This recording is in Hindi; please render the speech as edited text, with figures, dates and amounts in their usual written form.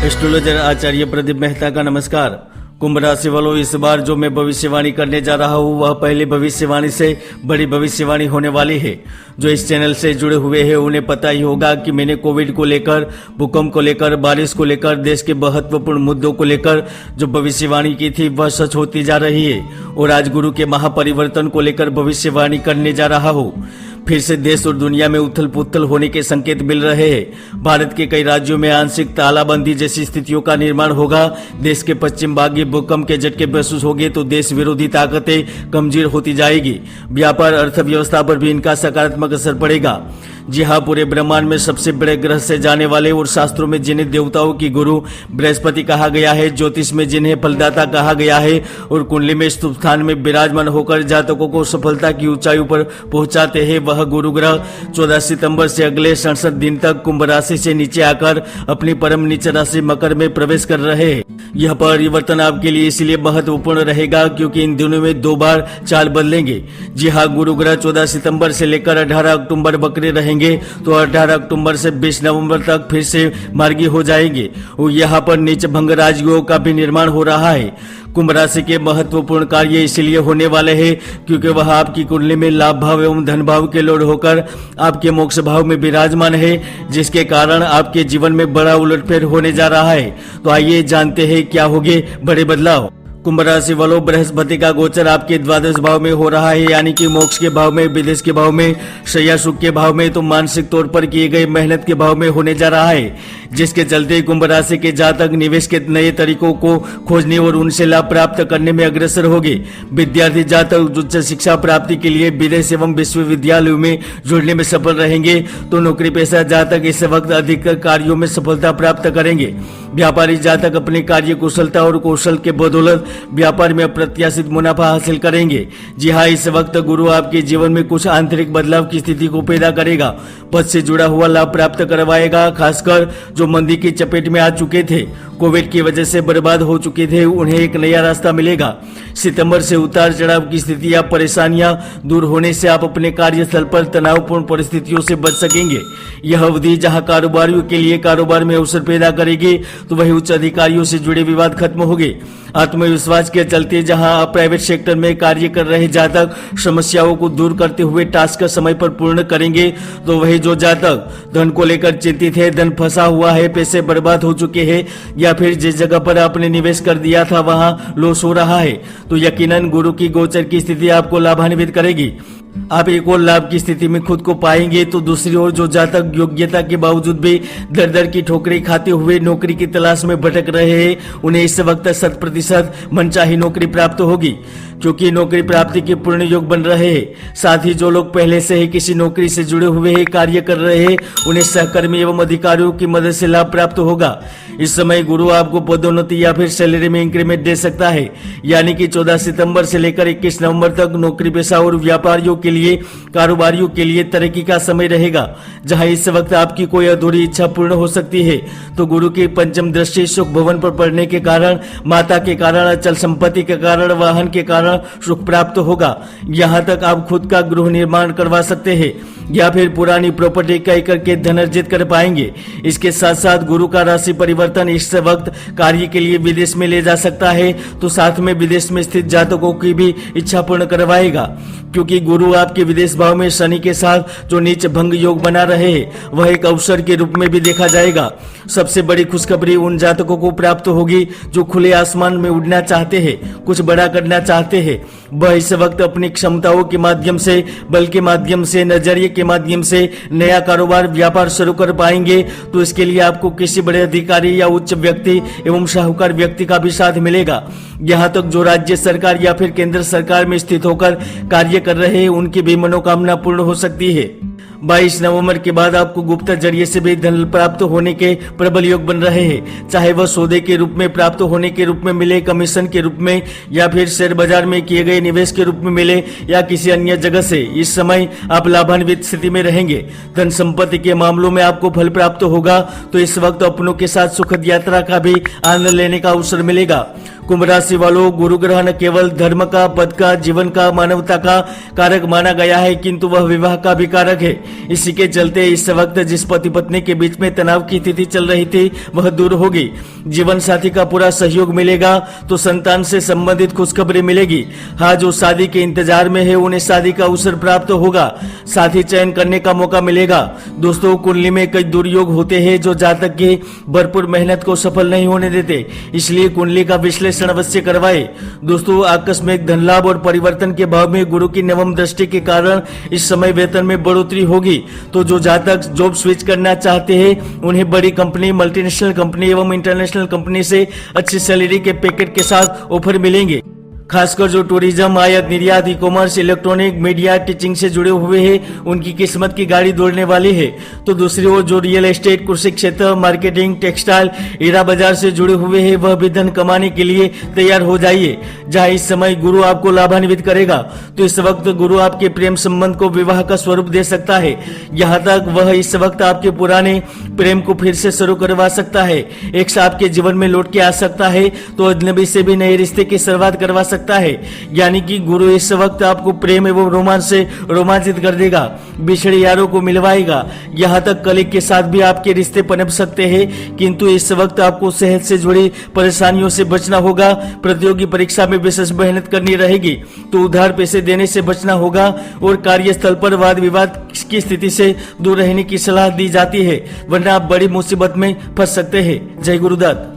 एस्ट्रोलॉजर आचार्य प्रदीप मेहता का नमस्कार। कुंभ राशि वालों, इस बार जो मैं भविष्यवाणी करने जा रहा हूँ वह पहली भविष्यवाणी से बड़ी भविष्यवाणी होने वाली है। जो इस चैनल से जुड़े हुए हैं उन्हें पता ही होगा कि मैंने कोविड को लेकर, भूकंप को लेकर, बारिश को लेकर, देश के महत्वपूर्ण मुद्दों को लेकर जो भविष्यवाणी की थी वह सच होती जा रही है। और आज गुरु के महापरिवर्तन को लेकर भविष्यवाणी करने जा रहा हूँ। फिर से देश और दुनिया में उथल पुथल होने के संकेत मिल रहे हैं। भारत के कई राज्यों में आंशिक तालाबंदी जैसी स्थितियों का निर्माण होगा। देश के पश्चिम भाग में भूकंप के झटके महसूस होंगे तो देश विरोधी ताकतें कमजोर होती जाएगी। व्यापार, अर्थव्यवस्था पर भी इनका सकारात्मक असर पड़ेगा। जी हाँ, पूरे ब्रह्मांड में सबसे बड़े ग्रह से जाने वाले और शास्त्रों में जिन्हें देवताओं की गुरु बृहस्पति कहा गया है, ज्योतिष में जिन्हें फलदाता कहा गया है और कुंडली में शुभ स्थान में विराजमान होकर जातकों को सफलता की ऊंचाइयों पर पहुंचाते हैं, वह गुरु ग्रह 14 सितंबर से अगले 67 दिन तक कुंभ राशि से नीचे आकर अपनी परम नीच राशि मकर में प्रवेश कर रहे हैं। यह परिवर्तन आपके लिए इसलिए महत्वपूर्ण रहेगा क्योंकि इन दिनों में 2 बार चाल बदलेंगे। जी हाँ, गुरु ग्रह 14 सितंबर से लेकर 18 अक्टूबर बकरे रहेंगे तो 18 अक्टूबर से 20 नवंबर तक फिर से मार्गी हो जाएंगे। और यहाँ पर नीच भंग राजयोग का भी निर्माण हो रहा है। कुंभ राशि के महत्वपूर्ण कार्य इसलिए होने वाले हैं क्योंकि वह आपकी कुंडली में लाभ भाव एवं धन भाव के लॉर्ड होकर आपके मोक्ष भाव में विराजमान है, जिसके कारण आपके जीवन में बड़ा उलटफेर होने जा रहा है। तो आइए जानते हैं क्या होंगे बड़े बदलाव। कुंभ राशि वालों, बृहस्पति का गोचर आपके द्वादश भाव में हो रहा है, यानी कि मोक्ष के भाव में, विदेश के भाव में, शय्या सुख के भाव में, तो मानसिक तौर पर किए गए मेहनत के भाव में होने जा रहा है, जिसके चलते कुंभ राशि के जातक निवेश के नए तरीकों को खोजने और उनसे लाभ प्राप्त करने में अग्रसर होंगे। विद्यार्थी जातक उच्च शिक्षा प्राप्ति के लिए विदेश एवं विश्वविद्यालयों में जुड़ने में सफल रहेंगे, तो नौकरी पेशा जातक इस वक्त अधिक कार्यों में सफलता प्राप्त करेंगे। व्यापारी जातक अपनी कार्य कुशलता और कौशल के बदौलत व्यापार में अप्रत्याशित मुनाफा हासिल करेंगे। जी हाँ, इस वक्त गुरु आपके जीवन में कुछ आंतरिक बदलाव की स्थिति को पैदा करेगा। पद से जुड़ा हुआ लाभ प्राप्त करवाएगा। खासकर जो मंदी की चपेट में आ चुके थे, कोविड की वजह से बर्बाद हो चुके थे, उन्हें एक नया रास्ता मिलेगा। सितंबर से उतार चढ़ाव की स्थिति या परेशानियां दूर होने से आप अपने कार्यस्थल पर तनावपूर्ण परिस्थितियों से बच सकेंगे। यह अवधि जहां कारोबारियों के लिए कारोबार में अवसर पैदा करेगी तो वही उच्च अधिकारियों से जुड़े विवाद खत्म होंगे। आत्मविश्वास के चलते जहां आप प्राइवेट सेक्टर में कार्य कर रहे जातक समस्याओं को दूर करते हुए टास्क समय पर पूर्ण करेंगे, तो वही जो जातक धन को लेकर चिंतित है, धन फंसा हुआ है, पैसे बर्बाद हो चुके हैं या फिर जिस जगह पर आपने निवेश कर दिया था वहां लॉस हो रहा है, तो यकीनन गुरु की गोचर की स्थिति आपको लाभान्वित करेगी। आप एक और लाभ की स्थिति में खुद को पाएंगे। तो दूसरी ओर जो जातक योग्यता के बावजूद भी दर दर की ठोकरें खाते हुए नौकरी की तलाश में भटक रहे हैं, उन्हें इस वक्त 100% मनचाही नौकरी प्राप्त होगी, क्योंकि नौकरी प्राप्ति के पूर्ण योग बन रहे हैं। साथ ही जो लोग पहले से ही किसी नौकरी से जुड़े हुए हैं, कार्य कर रहे हैं, उन्हें सहकर्मी एवं अधिकारियों की मदद से लाभ प्राप्त होगा। इस समय गुरु आपको पदोन्नति या फिर सैलरी में इंक्रीमेंट दे सकता है, यानी कि 14 सितंबर से लेकर 21 नवंबर तक नौकरी पेशा और व्यापारियों के लिए, कारोबारियों के लिए तरक्की का समय रहेगा। जहां इस वक्त आपकी कोई अधूरी इच्छा पूर्ण हो सकती है, तो गुरु की पंचम दृष्टि सुख भवन पर पड़ने के कारण, माता के कारण, अचल संपत्ति के कारण, वाहन के कारण सुख प्राप्त होगा। यहाँ तक आप खुद का गृह निर्माण करवा सकते हैं या फिर पुरानी प्रॉपर्टी क्रय करके धन अर्जित कर पाएंगे। इसके साथ साथ गुरु का राशि परिवर्तन इस वक्त कार्य के लिए विदेश में ले जा सकता है, तो साथ में विदेश में स्थित जातकों की भी इच्छा पूर्ण करवाएगा, क्योंकि गुरु आपके विदेश भाव में शनि के साथ जो नीच भंग योग बना रहे हैं वह एक अवसर के रूप में भी देखा जाएगा। सबसे बड़ी खुशखबरी उन जातकों को प्राप्त होगी जो खुले आसमान में उड़ना चाहते हैं, कुछ बड़ा करना चाहते हैं। वह इस वक्त अपनी क्षमताओं के माध्यम से, बल के माध्यम से, नजरिए के माध्यम से नया कारोबार, व्यापार शुरू कर पाएंगे। तो इसके लिए आपको किसी बड़े अधिकारी या उच्च व्यक्ति एवं शाहूकार व्यक्ति का भी साथ मिलेगा। यहाँ तक जो राज्य सरकार या फिर केंद्र सरकार में स्थित होकर कार्य कर रहे हैं, उनकी भी मनोकामना पूर्ण हो सकती है। 22 नवंबर के बाद आपको गुप्त जरिए से भी धन प्राप्त होने के प्रबल योग बन रहे हैं, चाहे वह सौदे के रूप में प्राप्त होने के रूप में मिले, कमीशन के रूप में, या फिर शेयर बाजार में किए गए निवेश के रूप में मिले, या किसी अन्य जगह से। इस समय आप लाभान्वित स्थिति में रहेंगे। धन संपत्ति के मामलों में आपको फल प्राप्त होगा, तो इस वक्त अपनों के साथ सुखद यात्रा का भी आनंद लेने का अवसर मिलेगा। कुंभ राशि वालों, गुरु ग्रह न केवल धर्म का, पद का, जीवन का, मानवता का कारक माना गया है, किंतु वह विवाह का भी कारक है। इसी के चलते इस वक्त जिस पति पत्नी के बीच में तनाव की स्थिति चल रही थी वह दूर होगी। जीवन साथी का पूरा सहयोग मिलेगा तो संतान से संबंधित खुशखबरी मिलेगी। हाँ, जो शादी के इंतजार में है उन्हें शादी का अवसर प्राप्त होगा, साथी चयन करने का मौका मिलेगा। दोस्तों, कुंडली में कई दुर्योग होते हैं जो जातक की भरपूर मेहनत को सफल नहीं होने देते, इसलिए कुंडली का विश्लेषण अवश्य करवाएं। दोस्तों, आकस्मिक धन लाभ और परिवर्तन के भाव में गुरु की नवम दृष्टि के कारण इस समय वेतन में बढ़ोतरी होगी। तो जो जातक जॉब स्विच करना चाहते हैं उन्हें बड़ी कंपनी, मल्टीनेशनल कंपनी एवं इंटरनेशनल कंपनी से अच्छी सैलरी के पैकेट के साथ ऑफर मिलेंगे। खासकर जो टूरिज्म, आयात निर्यात, e commerce, electronic, media, teaching से जुड़े हुए हैं उनकी किस्मत की गाड़ी दौड़ने वाली है। तो दूसरी ओर जो रियल एस्टेट, कृषि क्षेत्र, मार्केटिंग, टेक्सटाइल, हीरा बाजार से जुड़े हुए हैं वह भी धन कमाने के लिए तैयार हो जाइए, जहां इस समय गुरु आपको लाभान्वित करेगा। तो इस वक्त गुरु आपके प्रेम संबंध को विवाह का स्वरूप दे सकता है। यहाँ तक वह इस वक्त आपके पुराने प्रेम को फिर से शुरू करवा सकता है, एक आपके जीवन में लौट के आ सकता है, तो अजनबी से भी नए रिश्ते की शुरुआत करवा सकता है। यानी कि गुरु इस वक्त आपको प्रेम एवं रोमांच से रोमांचित कर देगा, बिछड़े यारों को मिलवाएगा। यहाँ तक कलीग के साथ भी आपके रिश्ते पनप सकते हैं, किंतु इस वक्त आपको सेहत से जुड़ी परेशानियों से बचना होगा। प्रतियोगी परीक्षा में विशेष मेहनत करनी रहेगी, तो उधार पैसे देने से बचना होगा और कार्यस्थल पर वाद विवाद की स्थिति से दूर रहने की सलाह दी जाती है, वरना आप बड़ी मुसीबत में फंस सकते हैं। जय गुरुदत्त।